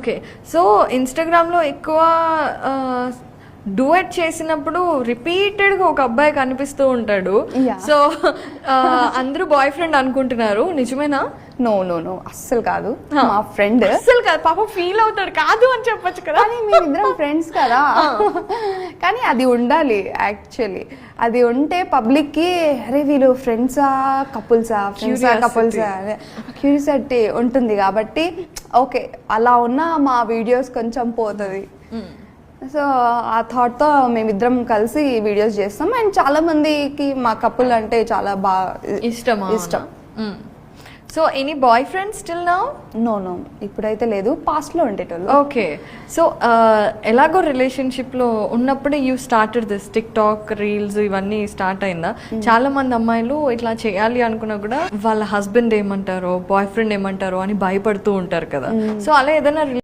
Okay. So ఇన్స్టాగ్రామ్లో ఎక్కువ duvet చేసినప్పుడు రిపీటెడ్గా ఒక అబ్బాయి కనిపిస్తూ ఉంటాడు. సో అందరూ బాయ్ ఫ్రెండ్ అనుకుంటున్నారు, నిజమేనా? నో నో నో, అస్సలు కాదు. మా ఫ్రెండ్. అస్సలు కాదు, పాపం ఫీల్ అవుతాడు. కాదు అని చెప్పొచ్చు కదా. కానీ మేమిద్దరం ఫ్రెండ్స్ కదా. కానీ అది ఉండాలి యాక్చువల్లీ. అది ఉంటే పబ్లిక్ కి అరే వీళ్ళు ఫ్రెండ్సా కపుల్సా క్యూరియాసిటీ ఉంటుంది. కాబట్టి ఓకే, అలా ఉన్న మా వీడియోస్ కొంచెం పోతుంది. సో ఆ థాట్తో మేమిద్దరం కలిసి వీడియోస్ చేస్తాం. అండ్ చాలా మందికి మా కపుల్ అంటే చాలా బాగా ఇష్టం. So any boyfriend still now? No no, ఇప్పుడైతే లేదు, పాస్ట్లో ఉండేటోళ్ళు. ఓకే. సో ఎలాగో రిలేషన్షిప్లో ఉన్నప్పుడే you started this TikTok reels ఇవన్నీ స్టార్ట్ అయిందా? చాలా మంది అమ్మాయిలు ఇట్లా చేయాలి అనుకున్నా కూడా వాళ్ళ హస్బెండ్ ఏమంటారో బాయ్ ఫ్రెండ్ ఏమంటారో అని భయపడుతూ ఉంటారు కదా. సో అలా ఏదైనా